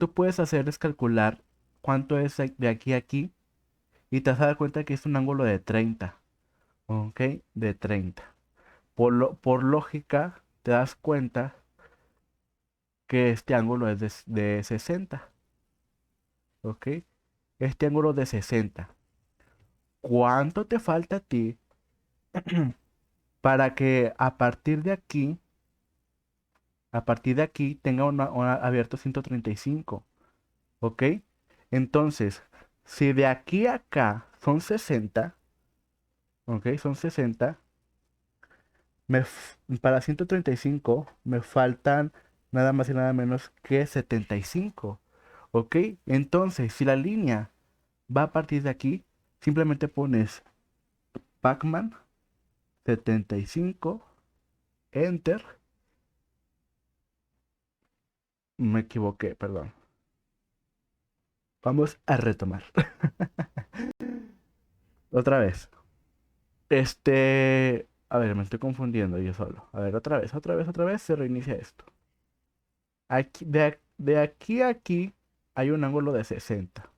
tú puedes hacer es calcular cuánto es de aquí a aquí y te vas a dar cuenta que es un ángulo de 30, ¿ok? De 30. Por lógica, te das cuenta que este ángulo es de 60, ¿ok? Este ángulo de 60. ¿Cuánto te falta a ti para que a partir de aquí tenga abierto 135? ¿Ok? Entonces, si de aquí a acá son 60, ¿ok? Son 60, para 135 me faltan nada más y nada menos que 75. ¿Ok? Entonces, si la línea va a partir de aquí, simplemente pones Pacman 75, Enter. Me equivoqué, perdón. Vamos a retomar. Otra vez. A ver, me estoy confundiendo yo solo. A ver, otra vez, se reinicia esto. De aquí a aquí hay un ángulo de 60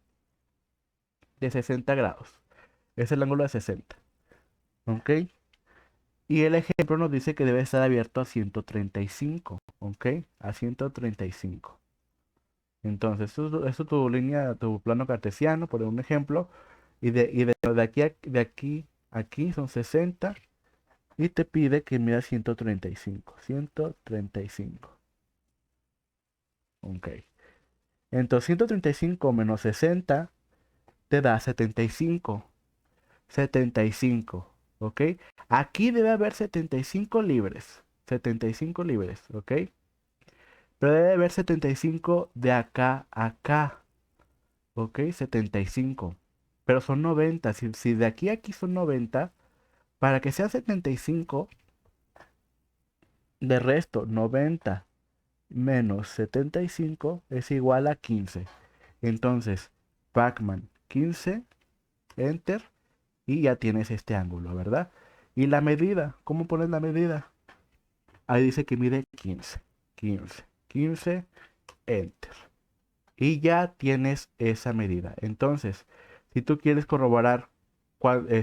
grados. Es el ángulo de 60. ¿Ok? Y el ejemplo nos dice que debe estar abierto a 135. ¿Ok? A 135. Entonces, esto es tu línea, tu plano cartesiano, por un ejemplo. Y de aquí a aquí son 60. Y te pide que mida 135. 135. Ok. Entonces 135 menos 60 te da 75. 75. ¿Ok? Aquí debe haber 75 libres. 75 libres. ¿Ok? Pero debe haber 75 de acá a acá. ¿Ok? 75. Pero son 90. Si de aquí a aquí son 90, para que sea 75, de resto 90 menos 75 es igual a 15. Entonces, Pacman 15, Enter, y ya tienes este ángulo, ¿verdad? Y la medida, ¿cómo pones la medida? Ahí dice que mide 15. 15. 15, Enter. Y ya tienes esa medida. Entonces, si tú quieres corroborar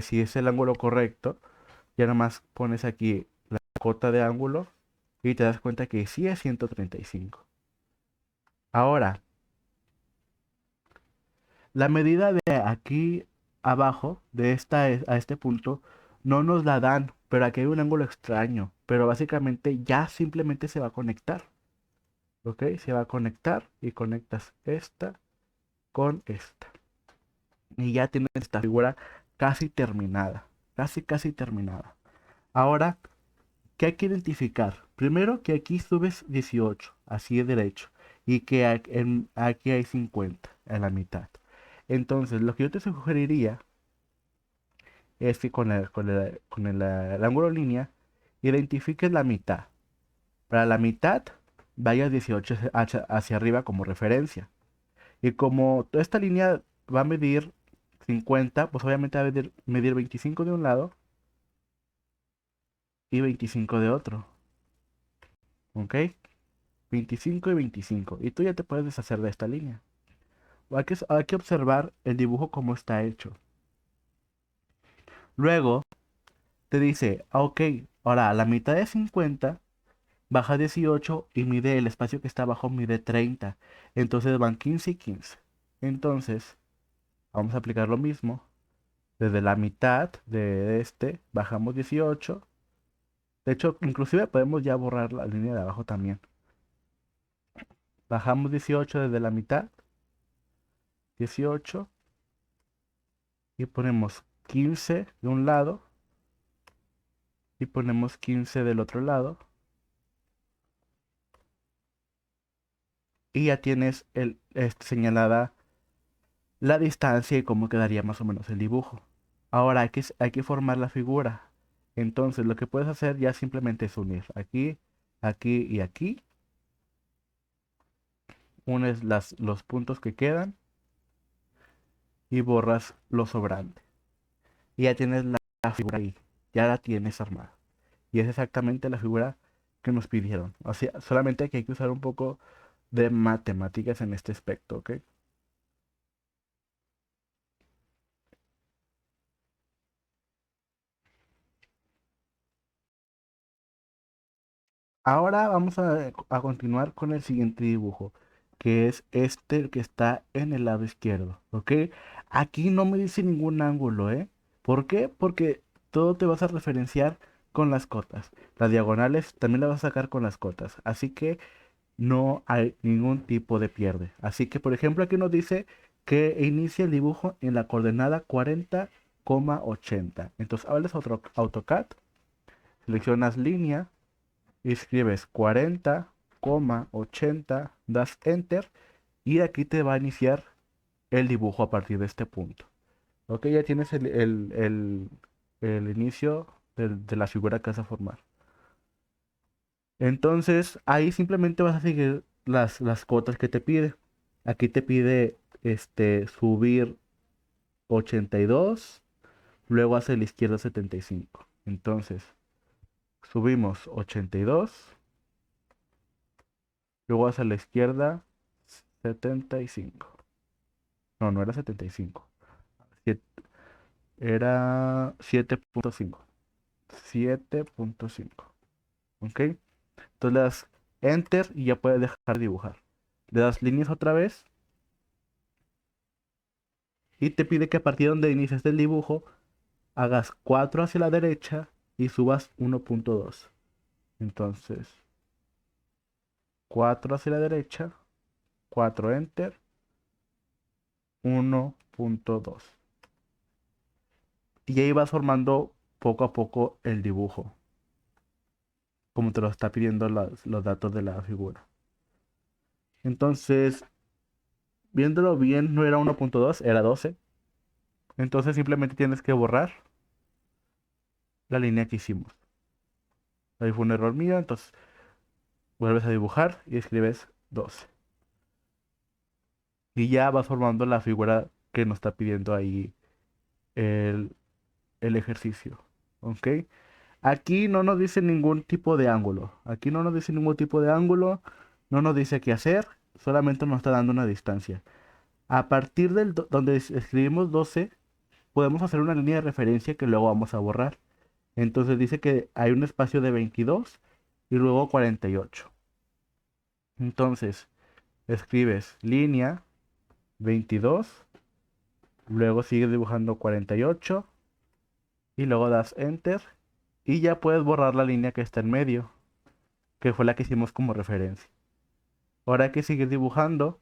si es el ángulo correcto, ya nomás pones aquí la cota de ángulo y te das cuenta que sí es 135. Ahora, la medida de aquí abajo, a este punto, no nos la dan, pero aquí hay un ángulo extraño. Pero básicamente ya simplemente se va a conectar. ¿Ok? Se va a conectar y conectas esta con esta. Y ya tienes esta figura casi terminada. Casi, casi terminada. Ahora, ¿qué hay que identificar? Primero que aquí subes 18, así de derecho. Y que aquí hay 50 en la mitad. Entonces, lo que yo te sugeriría es que con el ángulo línea identifiques la mitad. Para la mitad, vayas 18 hacia arriba como referencia. Y como toda esta línea va a medir 50, pues obviamente va a medir 25 de un lado y 25 de otro. ¿Ok? 25 y 25. Y tú ya te puedes deshacer de esta línea. Hay que observar el dibujo como está hecho. Luego te dice, ok, ahora a la mitad de 50 baja 18 y mide el espacio que está abajo, mide 30. Entonces van 15 y 15. Entonces, vamos a aplicar lo mismo. Desde la mitad de este bajamos 18. De hecho, inclusive podemos ya borrar la línea de abajo también. Bajamos 18 desde la mitad, 18, y ponemos 15 de un lado y ponemos 15 del otro lado. Y ya tienes señalada la distancia y cómo quedaría más o menos el dibujo. Ahora hay que formar la figura. Entonces lo que puedes hacer ya simplemente es unir aquí, aquí y aquí. Unes los puntos que quedan y borras lo sobrante. Y ya tienes la figura ahí. Ya la tienes armada. Y es exactamente la figura que nos pidieron. O sea, solamente que hay que usar un poco de matemáticas en este aspecto, ¿ok? Ahora vamos a continuar con el siguiente dibujo, que es este el que está en el lado izquierdo, ¿ok? Aquí no me dice ningún ángulo, ¿eh? ¿Por qué? Porque todo te vas a referenciar con las cotas. Las diagonales también las vas a sacar con las cotas. Así que no hay ningún tipo de pierde. Así que, por ejemplo, aquí nos dice que inicia el dibujo en la coordenada 40,80. Entonces, abres otro AutoCAD, seleccionas línea, escribes 40,80, das Enter y aquí te va a iniciar el dibujo a partir de este punto. Ok, ya tienes el inicio de la figura que vas a formar. Entonces, ahí simplemente vas a seguir las cuotas que te pide. Aquí te pide subir 82, luego hacia la izquierda 75. Entonces, subimos 82, luego hacia la izquierda 75. No, no era 75. siete- Era 7,5. 7,5. ¿Ok? Entonces le das Enter y ya puedes dejar de dibujar. Le das líneas otra vez y te pide que a partir de donde inicias el dibujo hagas 4 hacia la derecha y subas 1,2. Entonces, 4 hacia la derecha, 4 Enter, 1,2. Y ahí vas formando poco a poco el dibujo, como te lo está pidiendo los datos de la figura. Entonces, viéndolo bien, no era 1,2, era 12. Entonces simplemente tienes que borrar la línea que hicimos. Ahí fue un error mío, entonces vuelves a dibujar y escribes 12. Y ya vas formando la figura que nos está pidiendo ahí el, el ejercicio. ¿Ok? Aquí no nos dice ningún tipo de ángulo. Aquí no nos dice ningún tipo de ángulo. No nos dice qué hacer. Solamente nos está dando una distancia. A partir donde escribimos 12, podemos hacer una línea de referencia que luego vamos a borrar. Entonces dice que hay un espacio de 22 y luego 48. Entonces, escribes línea 22, luego sigues dibujando 48 y luego das Enter y ya puedes borrar la línea que está en medio, que fue la que hicimos como referencia. Ahora hay que seguir dibujando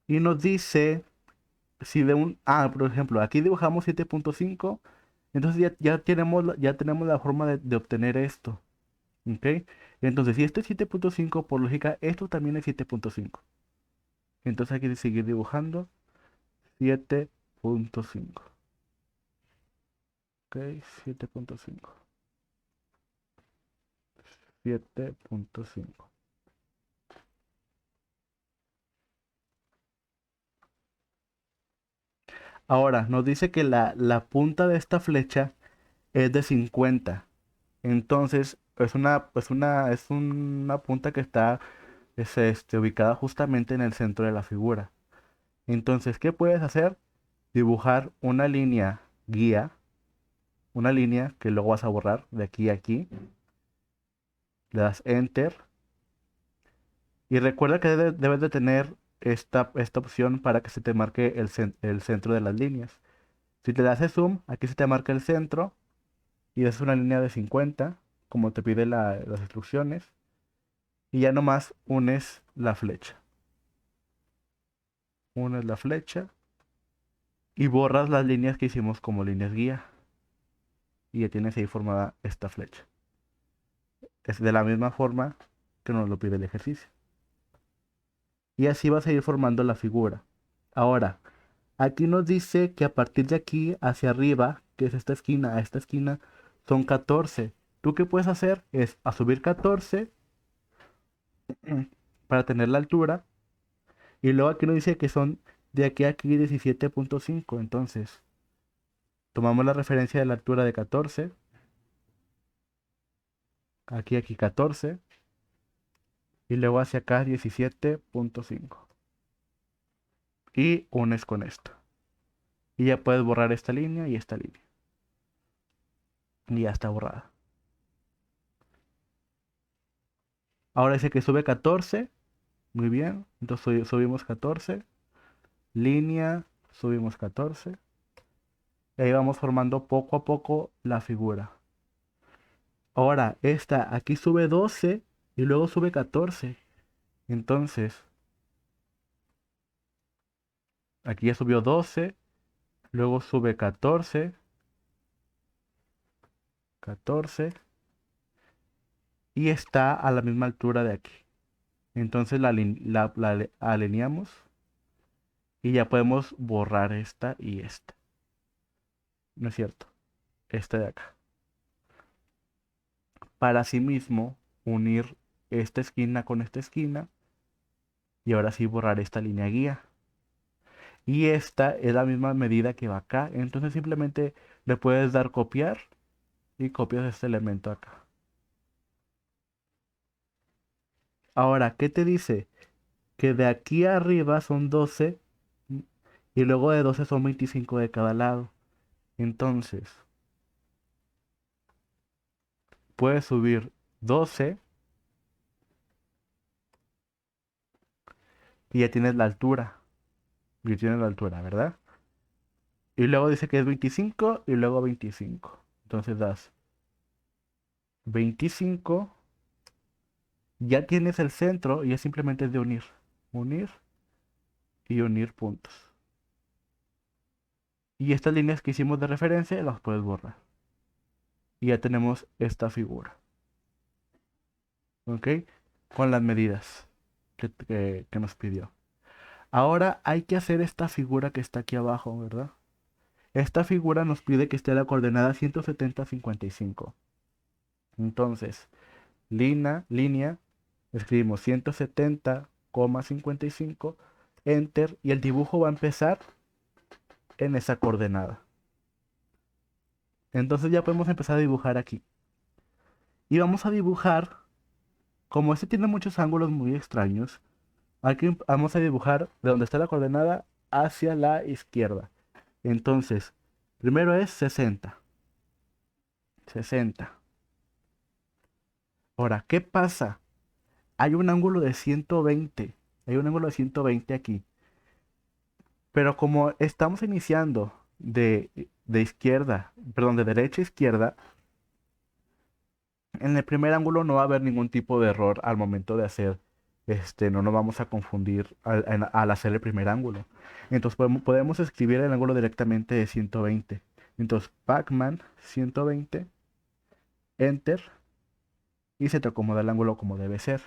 y nos dice si de un... Ah, por ejemplo, aquí dibujamos 7,5, entonces ya tenemos la forma de obtener esto. ¿Ok? Entonces, si esto es 7,5, por lógica, esto también es 7,5. Entonces hay que seguir dibujando 7,5. Ok, 7,5. 7,5. Ahora, nos dice que la punta de esta flecha es de 50. Entonces, es una punta que está ubicada justamente en el centro de la figura. Entonces, ¿qué puedes hacer? Dibujar una línea guía, una línea que luego vas a borrar de aquí a aquí. Le das Enter. Y recuerda que debes de tener esta opción para que se te marque el centro de las líneas. Si te das zoom, aquí se te marca el centro y es una línea de 50, como te pide las instrucciones. Y ya nomás unes la flecha. Unes la flecha y borras las líneas que hicimos como líneas guía. Y ya tienes ahí formada esta flecha. Es de la misma forma que nos lo pide el ejercicio. Y así vas a ir formando la figura. Ahora, aquí nos dice que a partir de aquí hacia arriba, que es esta esquina a esta esquina, son 14. ¿Tú qué puedes hacer? Es a subir 14 para tener la altura. Y luego aquí nos dice que son de aquí a aquí 17,5. Entonces, tomamos la referencia de la altura de 14. Aquí 14. Y luego hacia acá 17.5. Y unes con esto. Y ya puedes borrar esta línea y esta línea. Y ya está borrada. Ahora dice que sube 14. Muy bien. Entonces subimos 14. Línea, subimos 14. Y ahí vamos formando poco a poco la figura. Ahora, esta aquí sube 12 y luego sube 14. Entonces, aquí ya subió 12, luego sube 14, 14 y está a la misma altura de aquí. Entonces la alineamos y ya podemos borrar esta y esta. ¿No es cierto? Esta de acá. Para asimismo unir esta esquina con esta esquina y ahora sí borrar esta línea guía. Y esta es la misma medida que va acá. Entonces simplemente le puedes dar copiar y copias este elemento acá. Ahora, ¿qué te dice? Que de aquí arriba son 12 y luego de 12 son 25 de cada lado. Entonces, puedes subir 12 y ya tienes la altura. Ya tienes la altura, ¿verdad? Y luego dice que es 25 y luego 25. Entonces das 25, ya tienes el centro y es simplemente de unir. Unir y unir puntos. Y estas líneas que hicimos de referencia las puedes borrar. Y ya tenemos esta figura. ¿Ok? Con las medidas que nos pidió. Ahora hay que hacer esta figura que está aquí abajo, ¿verdad? Esta figura nos pide que esté a la coordenada 170,55. Entonces, línea, escribimos 170,55, enter, y el dibujo va a empezar en esa coordenada. Entonces ya podemos empezar a dibujar aquí. Y vamos a dibujar, como este tiene muchos ángulos muy extraños, aquí vamos a dibujar de donde está la coordenada hacia la izquierda. Entonces, primero es 60. 60. Ahora, ¿qué pasa? Hay un ángulo de 120. Hay un ángulo de 120 aquí. Pero como estamos iniciando de izquierda, perdón, de derecha a izquierda, en el primer ángulo no va a haber ningún tipo de error al momento de hacer, no nos vamos a confundir al hacer el primer ángulo. Entonces podemos escribir el ángulo directamente de 120. Entonces, Pacman 120, enter, y se te acomoda el ángulo como debe ser.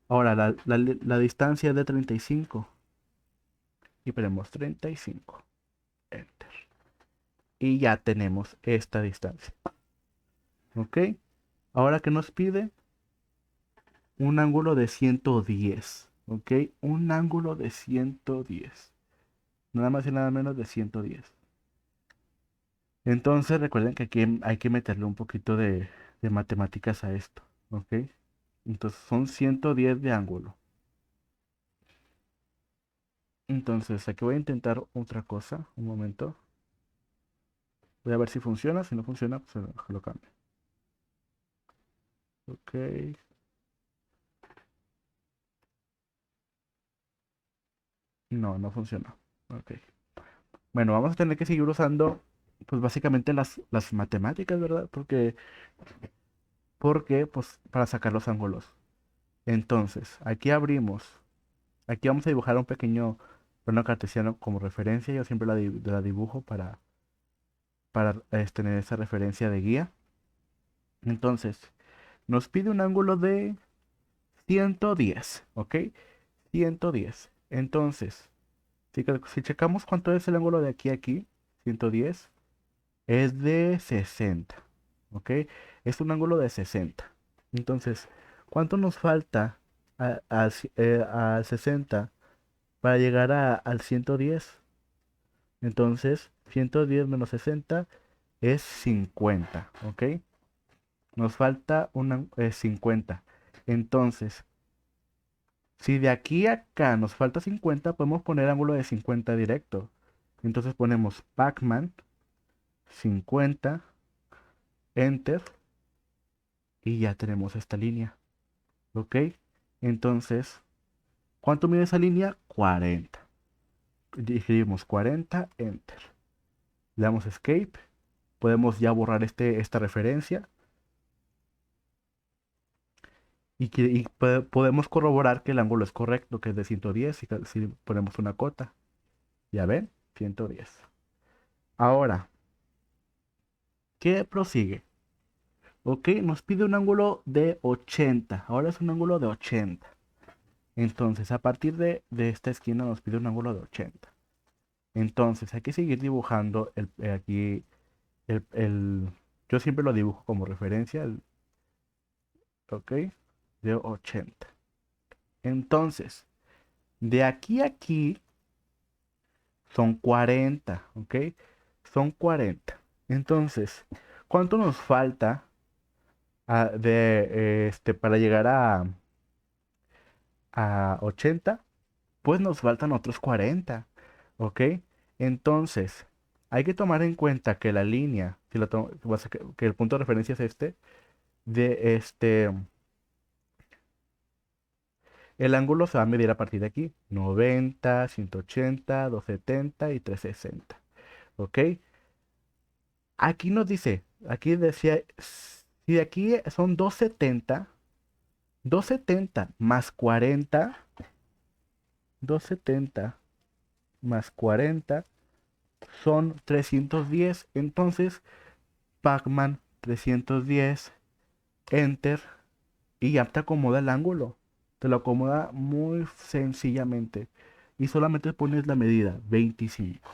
Ahora, la distancia es de 35. Y ponemos 35. Enter. Y ya tenemos esta distancia. ¿Ok? Ahora que nos pide un ángulo de 110. ¿Ok? Un ángulo de 110. Nada más y nada menos de 110. Entonces recuerden que aquí hay que meterle un poquito de matemáticas a esto. ¿Ok? Entonces son 110 de ángulo. Entonces aquí voy a intentar otra cosa. Un momento. Voy a ver si funciona. Si no funciona, pues lo cambio. Ok. No, no funciona. Ok. Bueno, vamos a tener que seguir usando, pues básicamente las matemáticas, ¿verdad? Porque, pues, para sacar los ángulos. Entonces, aquí abrimos. Aquí vamos a dibujar un pequeño plano cartesiano como referencia. Yo siempre la dibujo para tener esa referencia de guía. Entonces, nos pide un ángulo de 110, ¿ok? 110. Entonces, si checamos cuánto es el ángulo de aquí a aquí, 110, es de 60, ¿ok? Es un ángulo de 60. Entonces, ¿cuánto nos falta al 60 para llegar al 110? Entonces, 110 menos 60 es 50, ¿ok? Nos falta 50. Entonces, Si de aquí a acá nos falta 50, podemos poner ángulo de 50 directo. Entonces ponemos Pacman 50, Enter, y ya tenemos esta línea. ¿Ok? Entonces, ¿cuánto mide esa línea? 40. Escribimos 40, Enter. Le damos Escape. Podemos ya borrar esta referencia. Podemos corroborar que el ángulo es correcto, que es de 110 si ponemos una cota. Ya ven, 110. Ahora, ¿qué prosigue? Ok, nos pide un ángulo de 80. Ahora es un ángulo de 80. Entonces, a partir de esta esquina nos pide un ángulo de 80. Entonces, hay que seguir dibujando aquí yo siempre lo dibujo como referencia, ok, de 80. Entonces, de aquí a aquí son 40, ok, son 40. Entonces, ¿cuánto nos falta para llegar a 80? Pues nos faltan otros 40, ¿ok? Entonces, hay que tomar en cuenta que la línea, si que el punto de referencia es de el ángulo se va a medir a partir de aquí, 90, 180, 270 y 360, ¿ok? Aquí nos dice, aquí decía, si de aquí son 270 más 40, 270 más 40 son 310. Entonces, Pacman 310, Enter, y ya te acomoda el ángulo. Te lo acomoda muy sencillamente. Y solamente pones la medida, 25.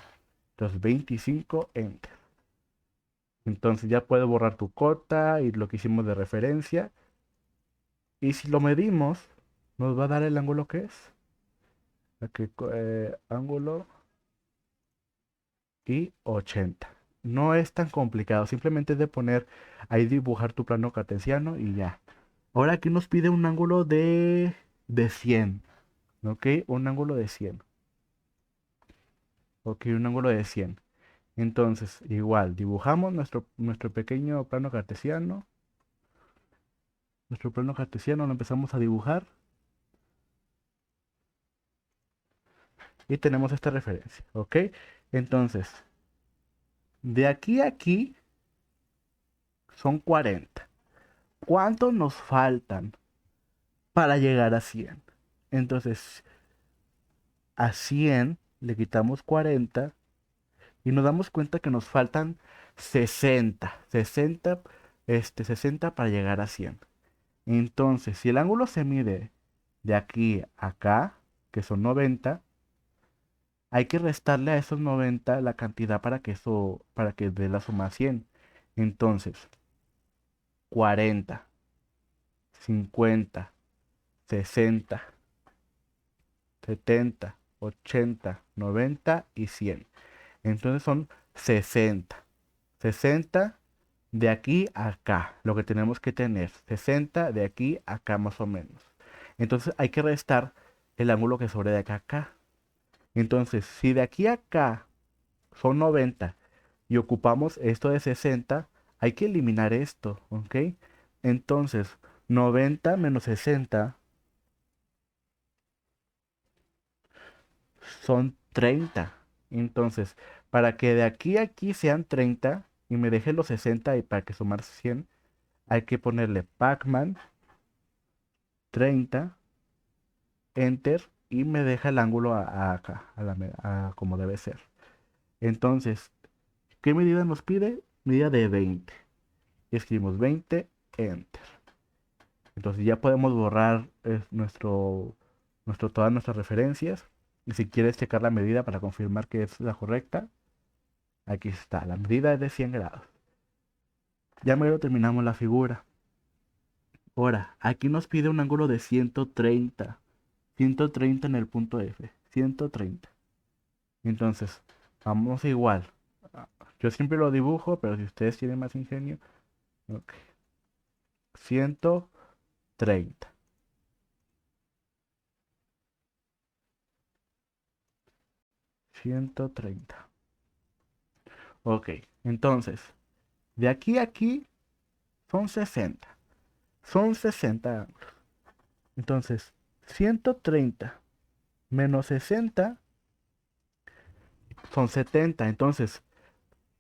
Entonces, 25, Enter. Entonces ya puedes borrar tu cota y lo que hicimos de referencia. Y si lo medimos, nos va a dar el ángulo que es. Aquí, ángulo y 80. No es tan complicado, simplemente es de poner ahí, dibujar tu plano cartesiano y ya. Ahora aquí nos pide un ángulo de 100, ¿ok? Un ángulo de 100, ok, un ángulo de 100. Entonces, igual, dibujamos nuestro pequeño plano cartesiano. Nuestro plano cartesiano lo empezamos a dibujar y tenemos esta referencia, ¿ok? Entonces, de aquí a aquí son 40. ¿Cuántos nos faltan para llegar a 100? Entonces, a 100 le quitamos 40 y nos damos cuenta que nos faltan 60 para llegar a 100. Entonces, si el ángulo se mide de aquí a acá, que son 90, hay que restarle a esos 90 la cantidad para que dé la suma 100. Entonces, 40, 50, 60, 70, 80, 90 y 100. Entonces son 60. 60 de aquí a acá, lo que tenemos que tener. 60 de aquí a acá más o menos. Entonces hay que restar el ángulo que sobre de acá a acá. Entonces, si de aquí a acá son 90 y ocupamos esto de 60, hay que eliminar esto, ¿ok? Entonces, 90 menos 60 son 30. Entonces, para que de aquí a aquí sean 30 y me deje los 60 y para que sumar 100, hay que ponerle Pacman 30, Enter, y me deja el ángulo acá, como debe ser. Entonces, ¿qué medida nos pide? Medida de 20. Y escribimos 20, Enter. Entonces ya podemos borrar todas nuestras referencias. Y si quieres checar la medida para confirmar que es la correcta, aquí está. La medida es de 100 grados. Ya mero terminamos la figura. Ahora, aquí nos pide un ángulo de 130. 130 en el punto F. 130. Entonces, vamos igual. Ah, yo siempre lo dibujo, pero si ustedes tienen más ingenio, ok. 130. 130. Ok, entonces, de aquí a aquí son 60. Son 60 ángulos. Entonces, 130 menos 60 son 70. Entonces,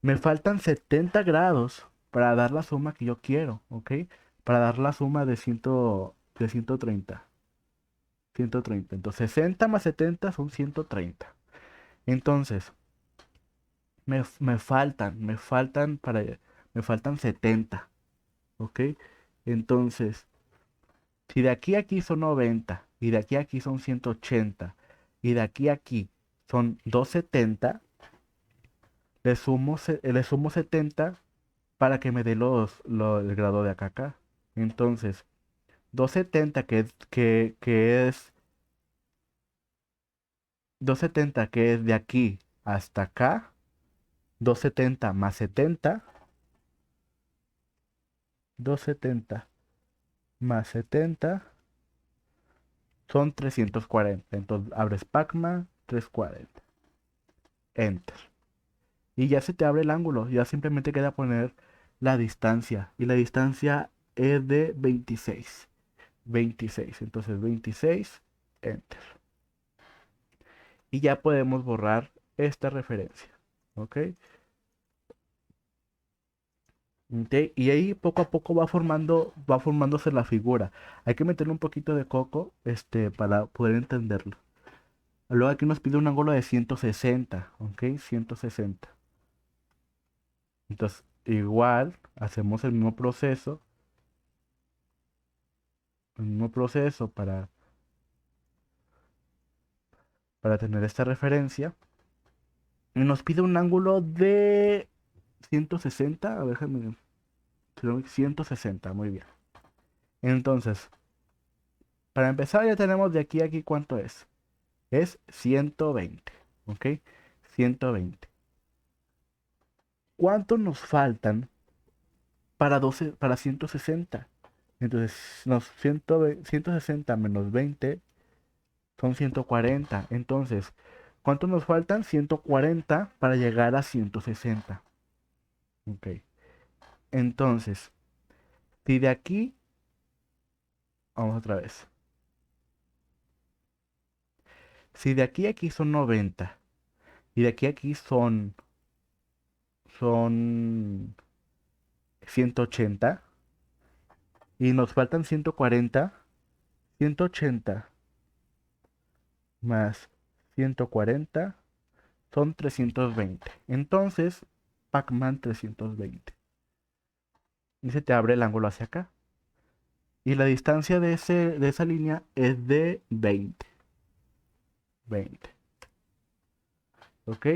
me faltan 70 grados para dar la suma que yo quiero, ¿ok? Para dar la suma de 130. 130. Entonces, 60 más 70 son 130. Entonces, me faltan 70, ¿ok? Entonces, si de aquí a aquí son 90, y de aquí a aquí son 180, y de aquí a aquí son 270, le sumo 70 para que me dé el grado de acá a acá. Entonces, 270 270 que es de aquí hasta acá, 270 más 70, 270 más 70 son 340. Entonces abres Pacman 340. Enter. Y ya se te abre el ángulo. Ya simplemente queda poner la distancia. Y la distancia es de 26. 26. Entonces 26. Enter. Y ya podemos borrar esta referencia. ¿Ok? ¿Ok? Y ahí poco a poco va formándose la figura. Hay que meterle un poquito de coco, para poder entenderlo. Luego aquí nos pide un ángulo de 160, ¿ok? 160. Entonces, igual, hacemos el mismo proceso para tener esta referencia. Y nos pide un ángulo de 160, a ver, déjame, 160, muy bien. Entonces, para empezar ya tenemos de aquí a aquí cuánto es. Es 120, ¿ok? 120. ¿Cuánto nos faltan para 160? Entonces, 160 menos 20 son 140. Entonces, ¿cuánto nos faltan? 140 para llegar a 160. Ok. Entonces, si de aquí, vamos otra vez. Si de aquí a aquí son 90 y de aquí a aquí son 180 y nos faltan 140, 180 más 140 son 320. Entonces, Pacman 320. Y se te abre el ángulo hacia acá. Y la distancia de esa línea es de 20. 20. ¿Ok?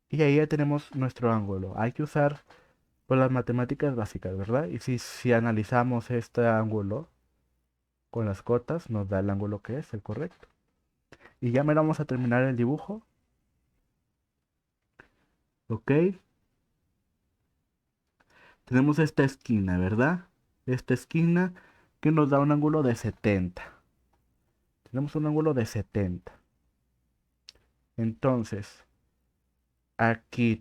Y ahí ya tenemos nuestro ángulo. Hay que usar pues, las matemáticas básicas, ¿verdad? Y si analizamos este ángulo con las cotas, nos da el ángulo que es el correcto. Y ya me vamos a terminar el dibujo. ¿Ok? Tenemos esta esquina, ¿verdad? Esta esquina que nos da un ángulo de 70. Tenemos un ángulo de 70. Entonces, aquí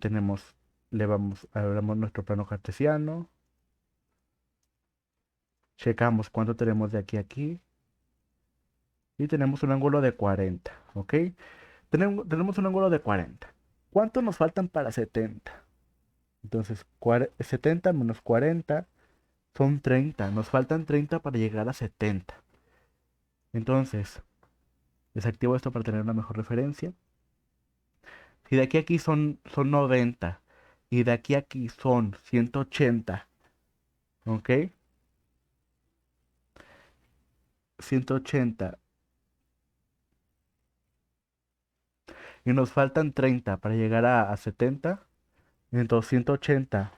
abramos nuestro plano cartesiano. Checamos cuánto tenemos de aquí a aquí. Y tenemos un ángulo de 40. ¿Ok? Tenemos un ángulo de 40. ¿Cuánto nos faltan para 70? Entonces, 70 menos 40 son 30. Nos faltan 30 para llegar a 70. Entonces, desactivo esto para tener una mejor referencia. Si de aquí a aquí son 90 y de aquí a aquí son 180, ¿ok? 180 y nos faltan 30 para llegar a 70. Entonces 180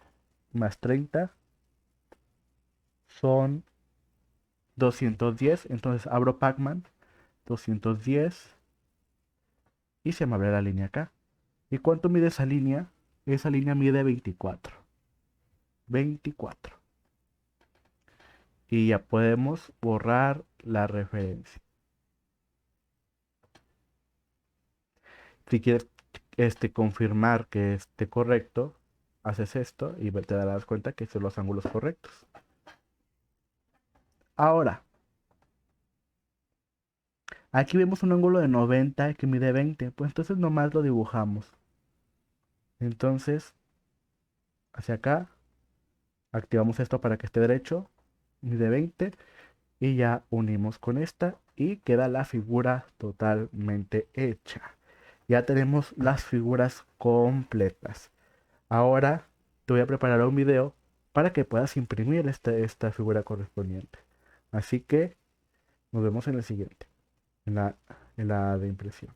más 30 son 210. Entonces abro Pacman 210 y se me abre la línea acá. ¿Y cuánto mide esa línea? Esa línea mide 24. 24. Y ya podemos borrar la referencia. Si quieres confirmar que esté correcto, haces esto y te darás cuenta que son los ángulos correctos. Ahora, aquí vemos un ángulo de 90 que mide 20, pues entonces nomás lo dibujamos. Entonces, hacia acá, activamos esto para que esté derecho, mide 20 y ya unimos con esta y queda la figura totalmente hecha. Ya tenemos las figuras completas. Ahora te voy a preparar un video para que puedas imprimir esta figura correspondiente. Así que nos vemos en el siguiente, en la de impresión.